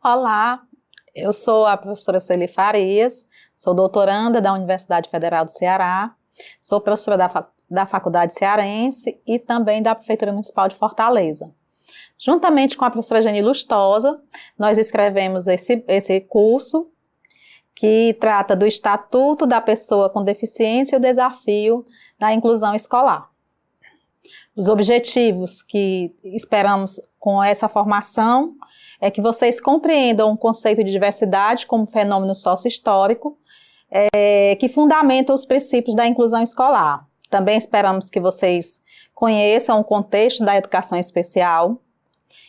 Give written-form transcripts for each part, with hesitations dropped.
Olá, eu sou a professora Sueli Farias, sou doutoranda da Universidade Federal do Ceará, sou professora da Faculdade Cearense e também da Prefeitura Municipal de Fortaleza. Juntamente com a professora Geni Lustosa, nós escrevemos esse curso que trata do Estatuto da Pessoa com Deficiência e o Desafio da Inclusão Escolar. Os objetivos que esperamos com essa formação é que vocês compreendam o conceito de diversidade como fenômeno sócio-histórico, que fundamenta os princípios da inclusão escolar. Também esperamos que vocês conheçam o contexto da educação especial,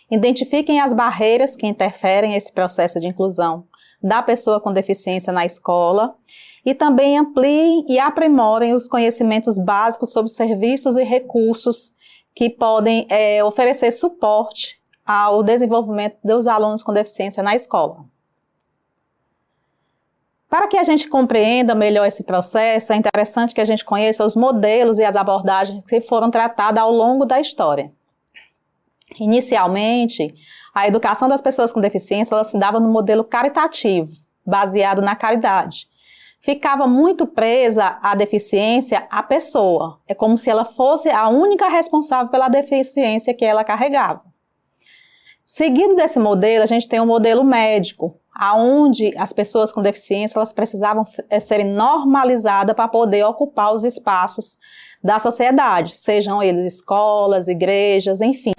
identifiquem as barreiras que interferem nesse processo de inclusão da pessoa com deficiência na escola e também ampliem e aprimorem os conhecimentos básicos sobre serviços e recursos que podem oferecer suporte ao desenvolvimento dos alunos com deficiência na escola. Para que a gente compreenda melhor esse processo, é interessante que a gente conheça os modelos e as abordagens que foram tratadas ao longo da história. Inicialmente, a educação das pessoas com deficiência ela se dava no modelo caritativo, baseado na caridade. Ficava muito presa à deficiência à pessoa, é como se ela fosse a única responsável pela deficiência que ela carregava. Seguindo desse modelo, a gente tem um modelo médico, onde as pessoas com deficiência elas precisavam serem normalizadas para poder ocupar os espaços da sociedade, sejam eles escolas, igrejas, enfim,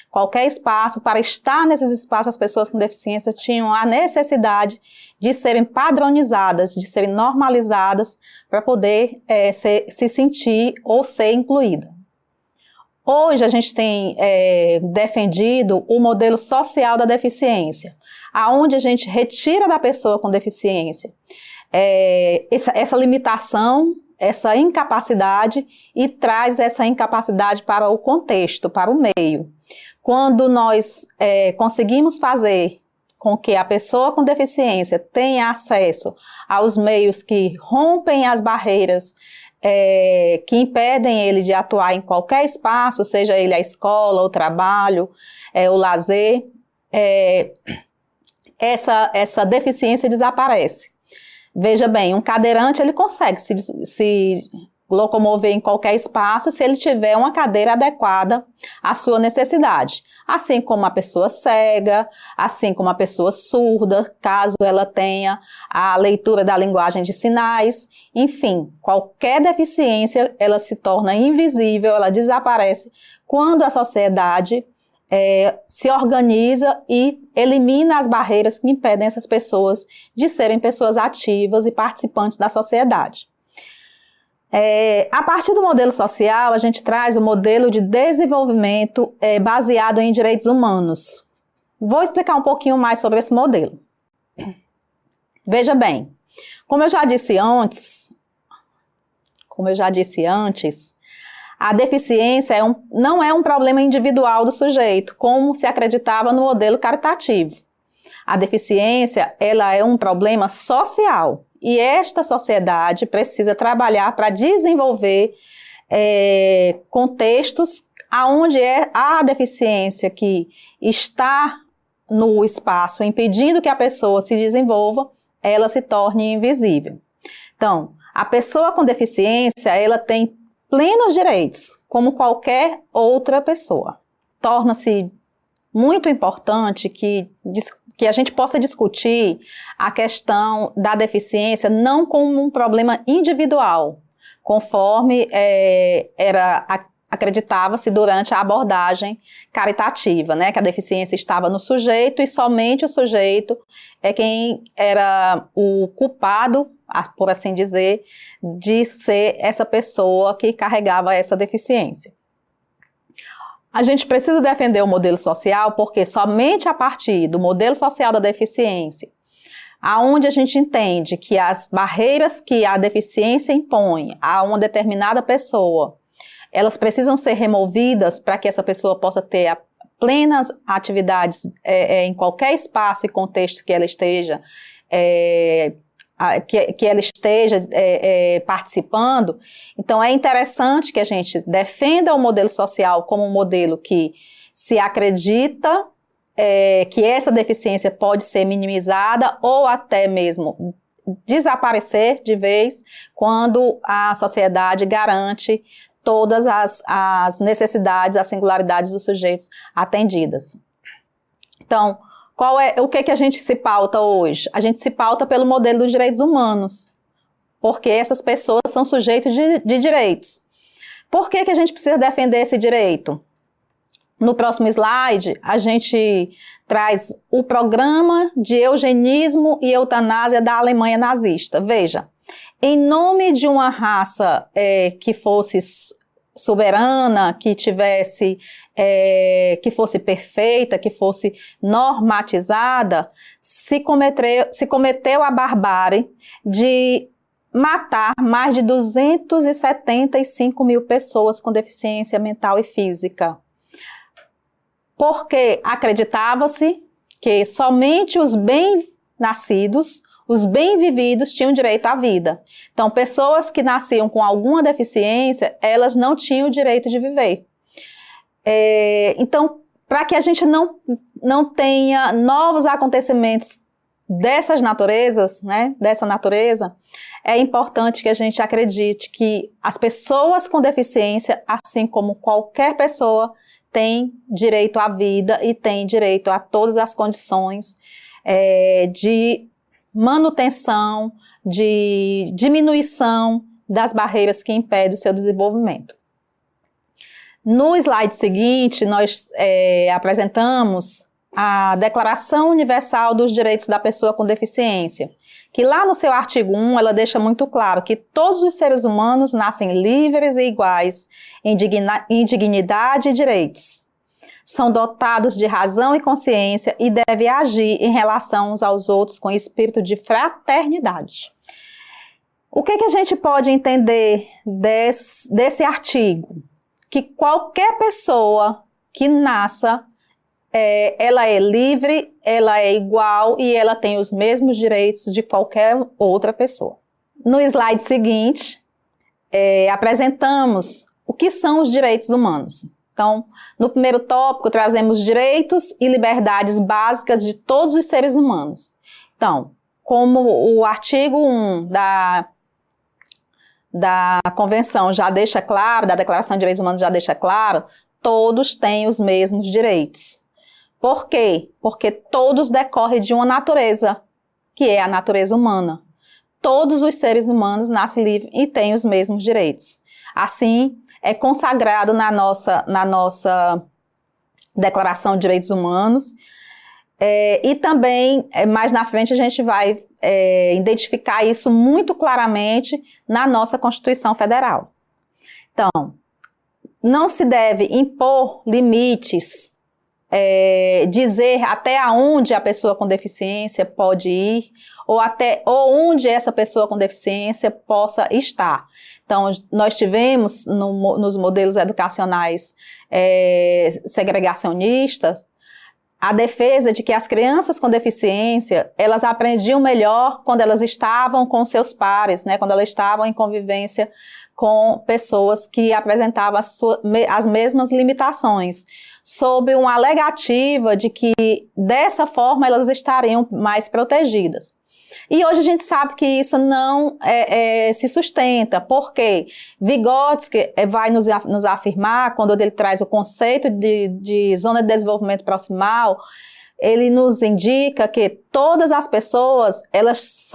qualquer espaço. Para estar nesses espaços, as pessoas com deficiência tinham a necessidade de serem padronizadas, de serem normalizadas para poder se sentir ou ser incluída. Hoje a gente tem defendido o modelo social da deficiência, aonde a gente retira da pessoa com deficiência essa limitação, essa incapacidade e traz essa incapacidade para o contexto, para o meio. Quando nós conseguimos fazer com que a pessoa com deficiência tenha acesso aos meios que rompem as barreiras que impedem ele de atuar em qualquer espaço, seja ele a escola, o trabalho, o lazer, essa deficiência desaparece. Veja bem, um cadeirante ele consegue se locomover em qualquer espaço se ele tiver uma cadeira adequada à sua necessidade. Assim como a pessoa cega, assim como a pessoa surda, caso ela tenha a leitura da linguagem de sinais, enfim, qualquer deficiência ela se torna invisível, ela desaparece quando a sociedade se organiza e elimina as barreiras que impedem essas pessoas de serem pessoas ativas e participantes da sociedade. A partir do modelo social, a gente traz o modelo de desenvolvimento baseado em direitos humanos. Vou explicar um pouquinho mais sobre esse modelo. Veja bem, como eu já disse antes, a deficiência não é um problema individual do sujeito, como se acreditava no modelo caritativo. A deficiência ela é um problema social. E esta sociedade precisa trabalhar para desenvolver contextos onde a deficiência que está no espaço, impedindo que a pessoa se desenvolva, ela se torne invisível. Então, a pessoa com deficiência, ela tem plenos direitos, como qualquer outra pessoa. Torna-se muito importante que a gente possa discutir a questão da deficiência não como um problema individual, conforme acreditava-se durante a abordagem caritativa, né, que a deficiência estava no sujeito e somente o sujeito é quem era o culpado, por assim dizer, de ser essa pessoa que carregava essa deficiência. A gente precisa defender o modelo social porque somente a partir do modelo social da deficiência, aonde a gente entende que as barreiras que a deficiência impõe a uma determinada pessoa elas precisam ser removidas para que essa pessoa possa ter plenas atividades em qualquer espaço e contexto que ela esteja, participando. Então, é interessante que a gente defenda o modelo social como um modelo que se acredita que essa deficiência pode ser minimizada ou até mesmo desaparecer de vez quando a sociedade garante todas as necessidades, as singularidades dos sujeitos atendidas. Então, o que a gente se pauta hoje? A gente se pauta pelo modelo dos direitos humanos, porque essas pessoas são sujeitos de direitos. Por que a gente precisa defender esse direito? No próximo slide, a gente traz o programa de eugenismo e eutanásia da Alemanha nazista. Veja, em nome de uma raça que fosse soberana, que fosse perfeita, que fosse normatizada, se cometeu a barbárie de matar mais de 275 mil pessoas com deficiência mental e física. Porque acreditava-se que somente os bem-nascidos, os bem-vividos tinham direito à vida. Então, pessoas que nasciam com alguma deficiência, elas não tinham o direito de viver. Então, para que a gente não tenha novos acontecimentos dessa natureza, é importante que a gente acredite que as pessoas com deficiência, assim como qualquer pessoa, têm direito à vida e têm direito a todas as condições de manutenção, de diminuição das barreiras que impedem o seu desenvolvimento. No slide seguinte, nós apresentamos a Declaração Universal dos Direitos da Pessoa com Deficiência, que lá no seu artigo 1, ela deixa muito claro que todos os seres humanos nascem livres e iguais em dignidade e direitos. São dotados de razão e consciência e devem agir em relação uns aos outros com espírito de fraternidade. O que a gente pode entender desse artigo? Que qualquer pessoa que nasça, ela é livre, ela é igual e ela tem os mesmos direitos de qualquer outra pessoa. No slide seguinte, apresentamos o que são os direitos humanos. Então, no primeiro tópico, trazemos direitos e liberdades básicas de todos os seres humanos. Então, como o artigo 1 da Convenção já deixa claro, da Declaração de Direitos Humanos já deixa claro, todos têm os mesmos direitos. Por quê? Porque todos decorrem de uma natureza, que é a natureza humana. Todos os seres humanos nascem livres e têm os mesmos direitos. Assim, é consagrado na nossa Declaração de Direitos Humanos, e também, mais na frente, a gente vai identificar isso muito claramente na nossa Constituição Federal. Então, não se deve impor limites, dizer até onde a pessoa com deficiência pode ir, ou onde essa pessoa com deficiência possa estar. Então, nós tivemos nos modelos educacionais segregacionistas a defesa de que as crianças com deficiência, elas aprendiam melhor quando elas estavam com seus pares, quando elas estavam em convivência com pessoas que apresentavam as mesmas limitações, sob uma alegativa de que dessa forma elas estariam mais protegidas. E hoje a gente sabe que isso não se sustenta, porque Vygotsky vai nos afirmar, quando ele traz o conceito de zona de desenvolvimento proximal, ele nos indica que todas as pessoas, elas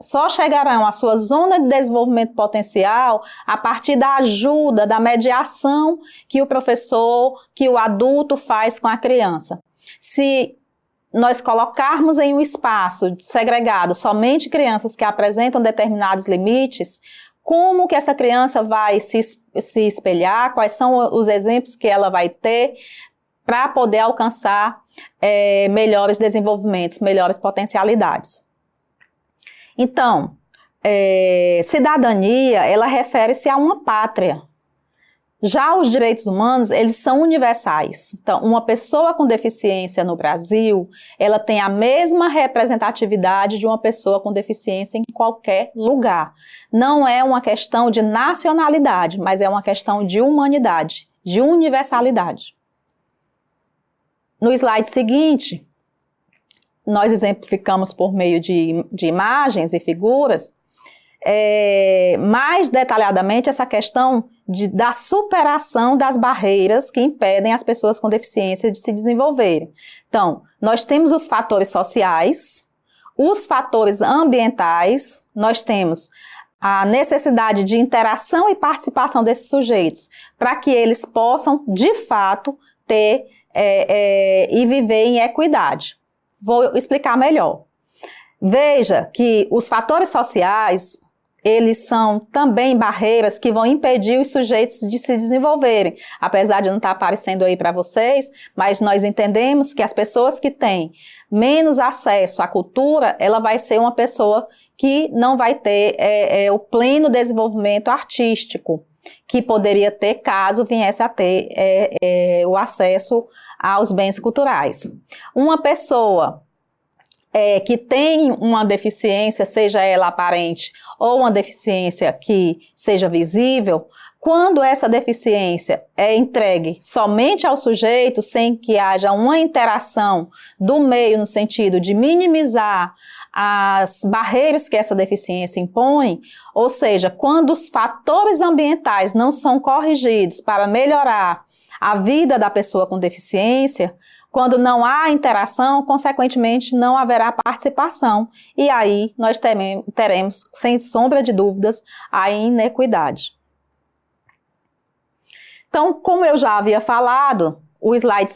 só chegarão à sua zona de desenvolvimento potencial a partir da ajuda, da mediação que o professor, que o adulto faz com a criança. Se nós colocarmos em um espaço segregado somente crianças que apresentam determinados limites, como que essa criança vai se espelhar, quais são os exemplos que ela vai ter para poder alcançar melhores desenvolvimentos, melhores potencialidades. Então, cidadania, ela refere-se a uma pátria. Já os direitos humanos, eles são universais. Então, uma pessoa com deficiência no Brasil, ela tem a mesma representatividade de uma pessoa com deficiência em qualquer lugar. Não é uma questão de nacionalidade, mas é uma questão de humanidade, de universalidade. No slide seguinte, nós exemplificamos por meio de imagens e figuras, mais detalhadamente essa questão da superação das barreiras que impedem as pessoas com deficiência de se desenvolverem. Então, nós temos os fatores sociais, os fatores ambientais, nós temos a necessidade de interação e participação desses sujeitos para que eles possam, de fato, ter e viver em equidade. Vou explicar melhor. Veja que os fatores sociais, eles são também barreiras que vão impedir os sujeitos de se desenvolverem. Apesar de não estar aparecendo aí para vocês, mas nós entendemos que as pessoas que têm menos acesso à cultura, ela vai ser uma pessoa que não vai ter o pleno desenvolvimento artístico que poderia ter caso viesse a ter o acesso aos bens culturais. Uma pessoa que tem uma deficiência, seja ela aparente ou uma deficiência que seja visível, quando essa deficiência é entregue somente ao sujeito, sem que haja uma interação do meio no sentido de minimizar as barreiras que essa deficiência impõe, ou seja, quando os fatores ambientais não são corrigidos para melhorar a vida da pessoa com deficiência, quando não há interação, consequentemente, não haverá participação. E aí nós teremos, sem sombra de dúvidas, a inequidade. Então, como eu já havia falado, o slide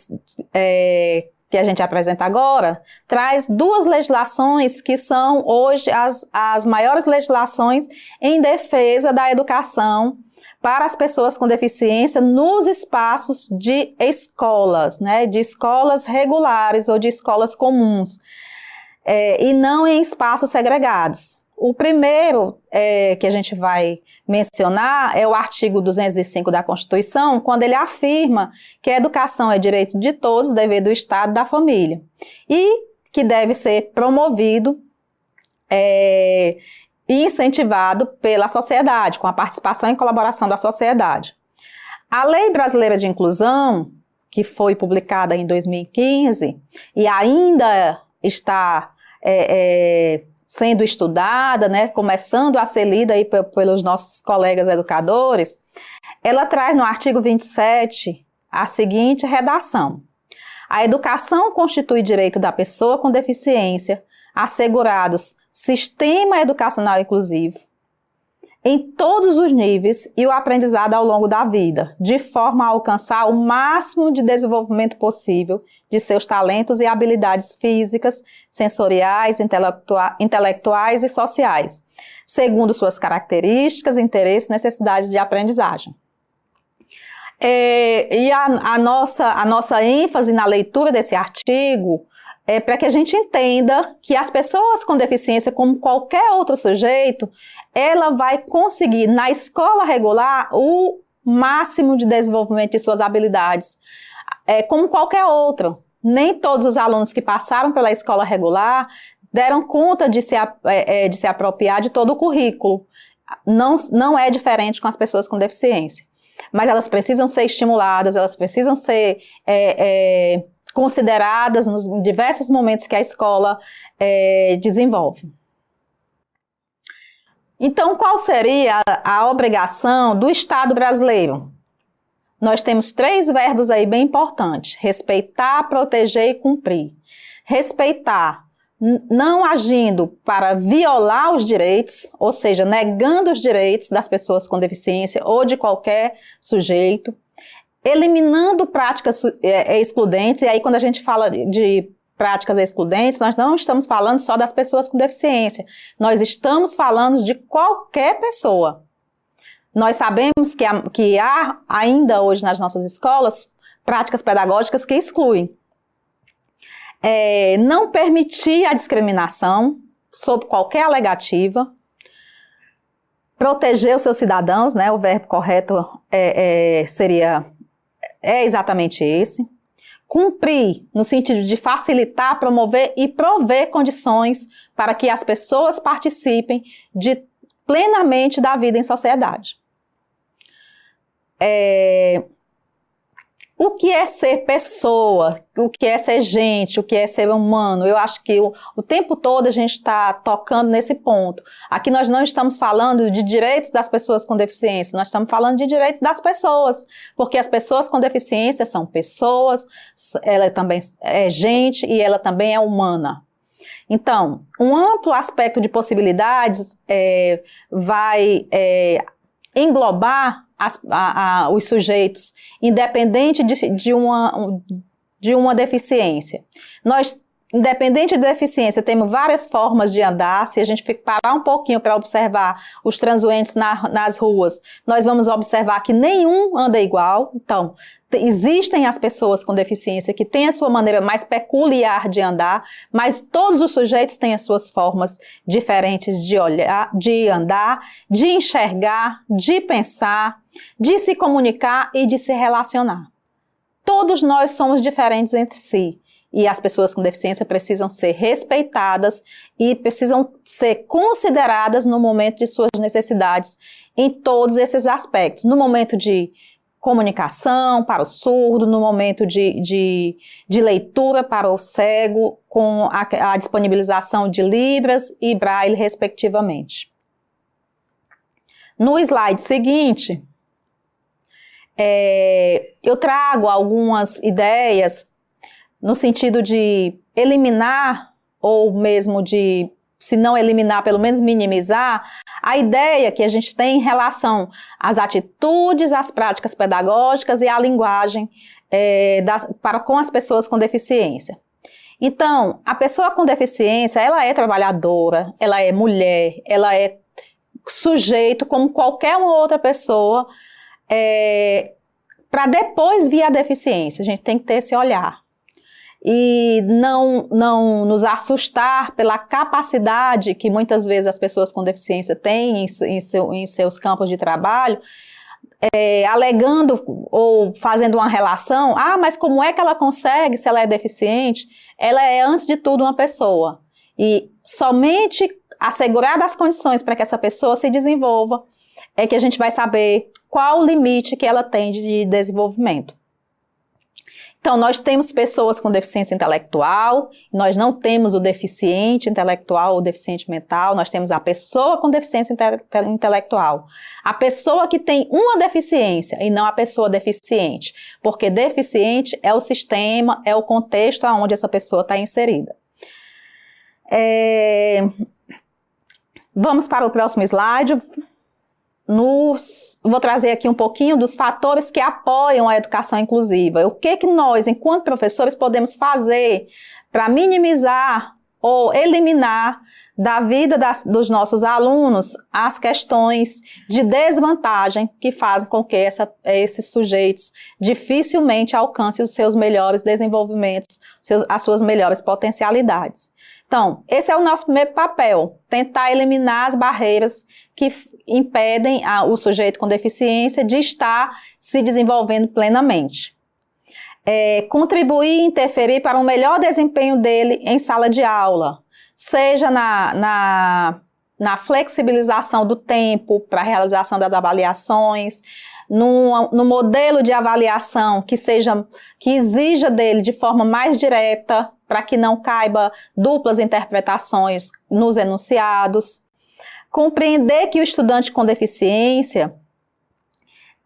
que a gente apresenta agora traz duas legislações que são hoje as maiores legislações em defesa da educação para as pessoas com deficiência nos espaços de escolas, né, de escolas regulares ou de escolas comuns, e não em espaços segregados. O primeiro que a gente vai mencionar é o artigo 205 da Constituição, quando ele afirma que a educação é direito de todos, dever do Estado e da família, e que deve ser promovido e incentivado pela sociedade, com a participação e colaboração da sociedade. A Lei Brasileira de Inclusão, que foi publicada em 2015 e ainda está sendo estudada, né, começando a ser lida aí pelos nossos colegas educadores, ela traz no artigo 27 a seguinte redação: a educação constitui direito da pessoa com deficiência, assegurados sistema educacional inclusivo em todos os níveis e o aprendizado ao longo da vida, de forma a alcançar o máximo de desenvolvimento possível de seus talentos e habilidades físicas, sensoriais, intelectuais e sociais, segundo suas características, interesses e necessidades de aprendizagem. E a nossa ênfase na leitura desse artigo é para que a gente entenda que as pessoas com deficiência, como qualquer outro sujeito, ela vai conseguir na escola regular o máximo de desenvolvimento de suas habilidades, como qualquer outro. Nem todos os alunos que passaram pela escola regular deram conta de se apropriar de todo o currículo. Não é diferente com as pessoas com deficiência. Mas elas precisam ser estimuladas, elas precisam ser consideradas nos diversos momentos que a escola desenvolve. Então, qual seria a obrigação do Estado brasileiro? Nós temos 3 verbos aí bem importantes: respeitar, proteger e cumprir. Respeitar, não agindo para violar os direitos, ou seja, negando os direitos das pessoas com deficiência ou de qualquer sujeito. Eliminando práticas excludentes, e aí quando a gente fala de práticas excludentes, nós não estamos falando só das pessoas com deficiência, nós estamos falando de qualquer pessoa. Nós sabemos que há ainda hoje nas nossas escolas práticas pedagógicas que excluem. Não permitir a discriminação sob qualquer alegativa, proteger os seus cidadãos, né? O verbo correto seria exatamente esse. Cumprir, no sentido de facilitar, promover e prover condições para que as pessoas participem plenamente da vida em sociedade. O que é ser pessoa, o que é ser gente, o que é ser humano? Eu acho que o tempo todo a gente está tocando nesse ponto. Aqui nós não estamos falando de direitos das pessoas com deficiência, nós estamos falando de direitos das pessoas, porque as pessoas com deficiência são pessoas, ela também é gente e ela também é humana. Então, um amplo aspecto de possibilidades vai englobar os sujeitos, independente de uma deficiência. Nós, independente de deficiência, temos várias formas de andar. Se a gente parar um pouquinho para observar os transeuntes nas ruas, nós vamos observar que nenhum anda igual. Então, existem as pessoas com deficiência que têm a sua maneira mais peculiar de andar, mas todos os sujeitos têm as suas formas diferentes de olhar, de andar, de enxergar, de pensar, de se comunicar e de se relacionar. Todos nós somos diferentes entre si. E as pessoas com deficiência precisam ser respeitadas e precisam ser consideradas no momento de suas necessidades em todos esses aspectos. No momento de comunicação para o surdo, no momento de leitura para o cego, com a disponibilização de Libras e Braille, respectivamente. No slide seguinte, eu trago algumas ideias no sentido de eliminar, ou mesmo de, se não eliminar, pelo menos minimizar, a ideia que a gente tem em relação às atitudes, às práticas pedagógicas e à linguagem com as pessoas com deficiência. Então, a pessoa com deficiência, ela é trabalhadora, ela é mulher, ela é sujeito como qualquer uma outra pessoa, para depois vir a deficiência. A gente tem que ter esse olhar. E não nos assustar pela capacidade que muitas vezes as pessoas com deficiência têm em seus campos de trabalho, alegando ou fazendo uma relação, mas como é que ela consegue se ela é deficiente? Ela é, antes de tudo, uma pessoa. E somente asseguradas as condições para que essa pessoa se desenvolva, é que a gente vai saber qual o limite que ela tem de desenvolvimento. Então, nós temos pessoas com deficiência intelectual, nós não temos o deficiente intelectual ou deficiente mental, nós temos a pessoa com deficiência intelectual. A pessoa que tem uma deficiência e não a pessoa deficiente, porque deficiente é o sistema, é o contexto onde essa pessoa está inserida. Vamos para o próximo slide. Vou trazer aqui um pouquinho dos fatores que apoiam a educação inclusiva. O que nós, enquanto professores, podemos fazer para minimizar ou eliminar da vida dos nossos alunos as questões de desvantagem que fazem com que esses sujeitos dificilmente alcancem os seus melhores desenvolvimentos, as suas melhores potencialidades. Então, esse é o nosso primeiro papel, tentar eliminar as barreiras que impedem o sujeito com deficiência de estar se desenvolvendo plenamente. Contribuir e interferir para um melhor desempenho dele em sala de aula, seja na flexibilização do tempo para a realização das avaliações, no modelo de avaliação que exija dele de forma mais direta, para que não caiba duplas interpretações nos enunciados. Compreender que o estudante com deficiência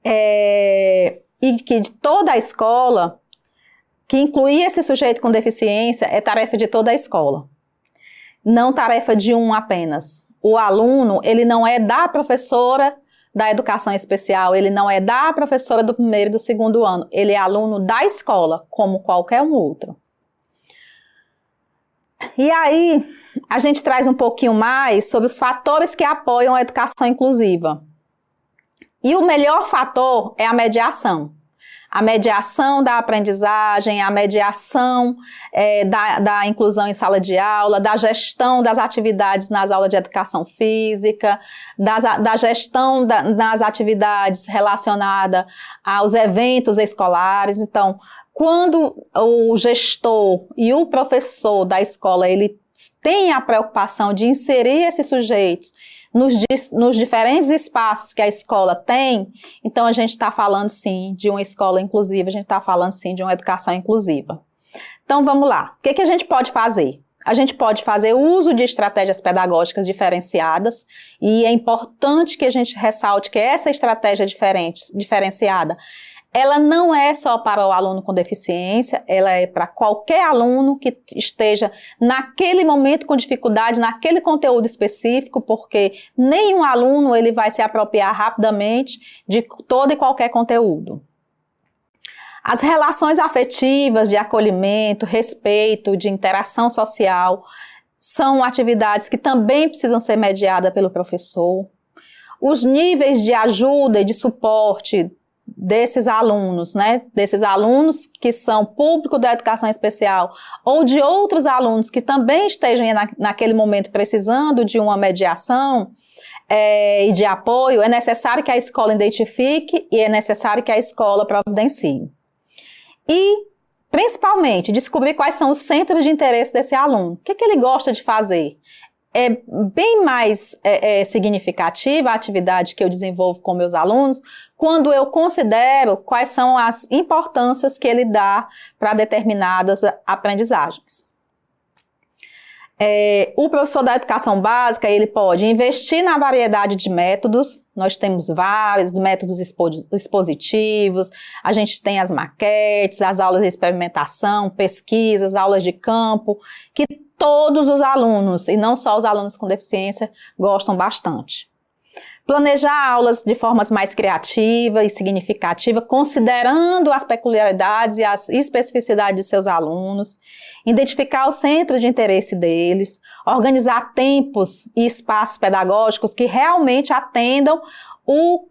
e que de toda a escola, que incluir esse sujeito com deficiência é tarefa de toda a escola, não tarefa de um apenas. O aluno, ele não é da professora da educação especial, ele não é da professora do primeiro e do segundo ano, ele é aluno da escola, como qualquer um outro. E aí, a gente traz um pouquinho mais sobre os fatores que apoiam a educação inclusiva. E o melhor fator é a mediação. a mediação da aprendizagem, a mediação da inclusão em sala de aula, da gestão das atividades nas aulas de educação física, da gestão das atividades relacionadas aos eventos escolares. Então, quando o gestor e o professor da escola, ele tem a preocupação de inserir esses sujeitos nos diferentes espaços que a escola tem, então a gente está falando sim de uma escola inclusiva, a gente está falando sim de uma educação inclusiva. Então vamos lá, o que a gente pode fazer? A gente pode fazer uso de estratégias pedagógicas diferenciadas, e é importante que a gente ressalte que essa estratégia diferenciada, ela não é só para o aluno com deficiência, ela é para qualquer aluno que esteja naquele momento com dificuldade, naquele conteúdo específico, porque nenhum aluno ele vai se apropriar rapidamente de todo e qualquer conteúdo. As relações afetivas de acolhimento, respeito, de interação social, são atividades que também precisam ser mediadas pelo professor. Os níveis de ajuda e de suporte desses alunos, né? Desses alunos que são público da educação especial ou de outros alunos que também estejam naquele momento precisando de uma mediação e de apoio, é necessário que a escola identifique e é necessário que a escola providencie. E, principalmente, descobrir quais são os centros de interesse desse aluno. O que ele gosta de fazer? É bem mais significativa a atividade que eu desenvolvo com meus alunos quando eu considero quais são as importâncias que ele dá para determinadas aprendizagens. O professor da educação básica, ele pode investir na variedade de métodos. Nós temos vários métodos expositivos, a gente tem as maquetes, as aulas de experimentação, pesquisas, aulas de campo, que todos os alunos, e não só os alunos com deficiência, gostam bastante. Planejar aulas de formas mais criativa e significativa, considerando as peculiaridades e as especificidades de seus alunos, identificar o centro de interesse deles, organizar tempos e espaços pedagógicos que realmente atendam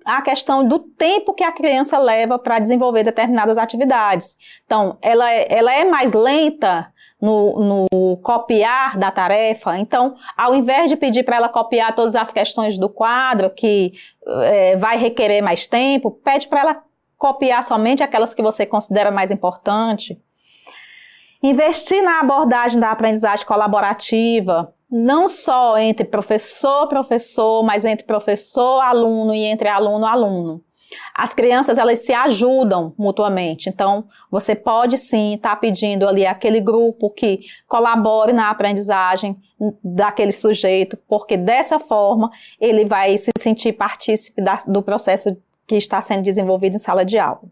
a questão do tempo que a criança leva para desenvolver determinadas atividades. Então, ela é mais lenta no copiar da tarefa, então, ao invés de pedir para ela copiar todas as questões do quadro, que vai requerer mais tempo, pede para ela copiar somente aquelas que você considera mais importante. Investir na abordagem da aprendizagem colaborativa, não só entre professor, mas entre professor-aluno e entre aluno-aluno. As crianças, elas se ajudam mutuamente, então você pode sim estar pedindo ali aquele grupo que colabore na aprendizagem daquele sujeito, porque dessa forma ele vai se sentir partícipe do processo que está sendo desenvolvido em sala de aula.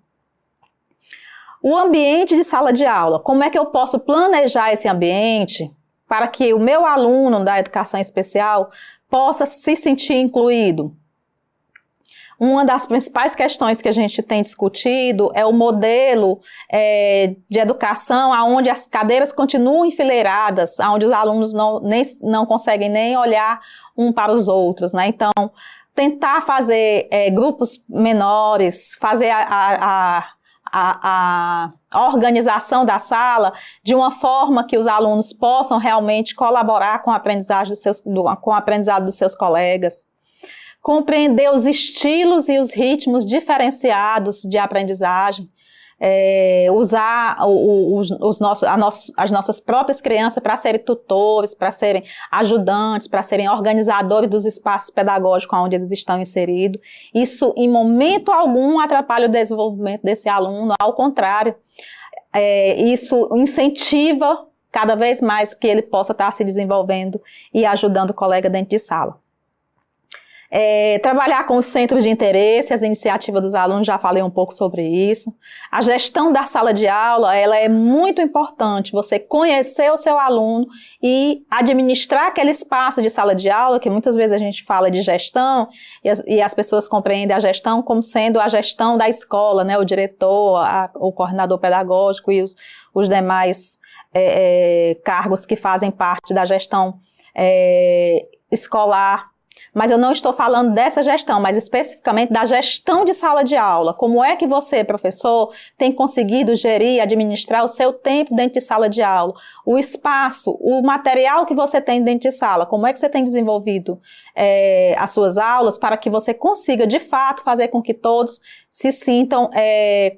O ambiente de sala de aula, como é que eu posso planejar esse ambiente para que o meu aluno da educação especial possa se sentir incluído? Uma das principais questões que a gente tem discutido é o modelo de educação onde as cadeiras continuam enfileiradas, onde os alunos não conseguem nem olhar um para os outros, né? Então, tentar fazer grupos menores, fazer a organização da sala de uma forma que os alunos possam realmente colaborar com a aprendizagem com o aprendizado dos seus colegas. Compreender os estilos e os ritmos diferenciados de aprendizagem, usar as nossas próprias crianças para serem tutores, para serem ajudantes, para serem organizadores dos espaços pedagógicos onde eles estão inseridos. Isso, em momento algum, atrapalha o desenvolvimento desse aluno, ao contrário, isso incentiva cada vez mais que ele possa estar se desenvolvendo e ajudando o colega dentro de sala. Trabalhar com os centros de interesse, as iniciativas dos alunos, já falei um pouco sobre isso. A gestão da sala de aula, ela é muito importante, você conhecer o seu aluno e administrar aquele espaço de sala de aula, que muitas vezes a gente fala de gestão, e as pessoas compreendem a gestão como sendo a gestão da escola, né? O diretor, o coordenador pedagógico e os demais cargos que fazem parte da gestão escolar. Mas eu não estou falando dessa gestão, mas especificamente da gestão de sala de aula. Como é que você, professor, tem conseguido gerir, administrar o seu tempo dentro de sala de aula? O espaço, o material que você tem dentro de sala, como é que você tem desenvolvido as suas aulas para que você consiga, de fato, fazer com que todos se sintam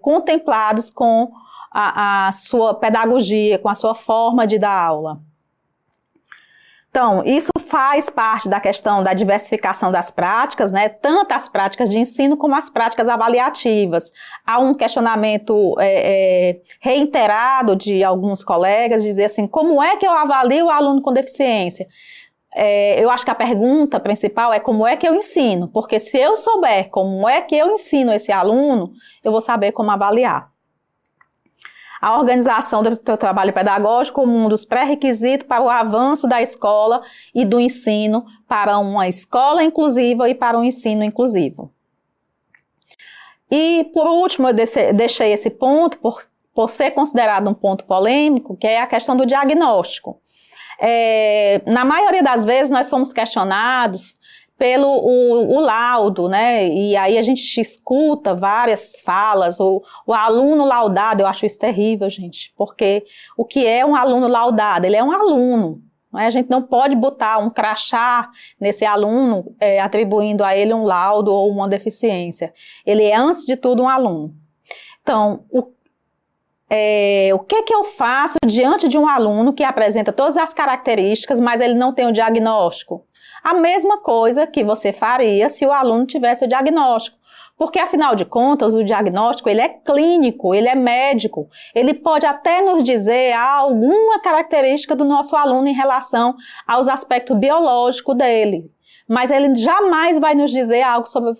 contemplados com a sua pedagogia, com a sua forma de dar aula. Então, isso faz parte da questão da diversificação das práticas, né? Tanto as práticas de ensino como as práticas avaliativas. Há um questionamento reiterado de alguns colegas, dizer assim, como é que eu avalio o aluno com deficiência? Eu acho que a pergunta principal é como é que eu ensino, porque se eu souber como é que eu ensino esse aluno, eu vou saber como avaliar. A organização do teu trabalho pedagógico como um dos pré-requisitos para o avanço da escola e do ensino para uma escola inclusiva e para um ensino inclusivo. E, por último, eu deixei esse ponto por ser considerado um ponto polêmico, que é a questão do diagnóstico. Na maioria das vezes, nós somos questionados pelo o laudo, né? E aí a gente escuta várias falas, o aluno laudado, eu acho isso terrível, gente, porque o que é um aluno laudado? Ele é um aluno, não é? A gente não pode botar um crachá nesse aluno, atribuindo a ele um laudo ou uma deficiência. Ele é, antes de tudo, um aluno. Então, o que eu faço diante de um aluno que apresenta todas as características, mas ele não tem o diagnóstico? A mesma coisa que você faria se o aluno tivesse o diagnóstico. Porque, afinal de contas, o diagnóstico ele é clínico, ele é médico. Ele pode até nos dizer alguma característica do nosso aluno em relação aos aspectos biológicos dele. Mas ele jamais vai nos dizer algo sobre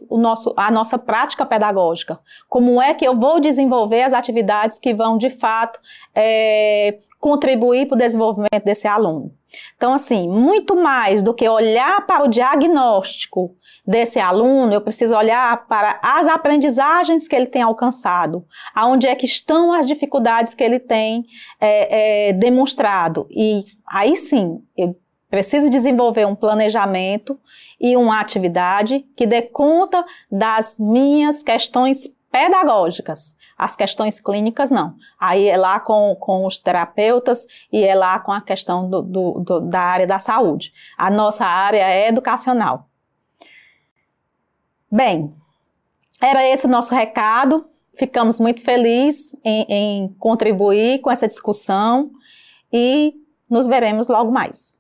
a nossa prática pedagógica. Como é que eu vou desenvolver as atividades que vão, de fato, contribuir para o desenvolvimento desse aluno. Então, assim, muito mais do que olhar para o diagnóstico desse aluno, eu preciso olhar para as aprendizagens que ele tem alcançado, aonde é que estão as dificuldades que ele tem demonstrado. E aí sim, eu preciso desenvolver um planejamento e uma atividade que dê conta das minhas questões pedagógicas. As questões clínicas, não. Aí é lá com os terapeutas e é lá com a questão da área da saúde. A nossa área é educacional. Bem, era esse o nosso recado. Ficamos muito felizes em contribuir com essa discussão e nos veremos logo mais.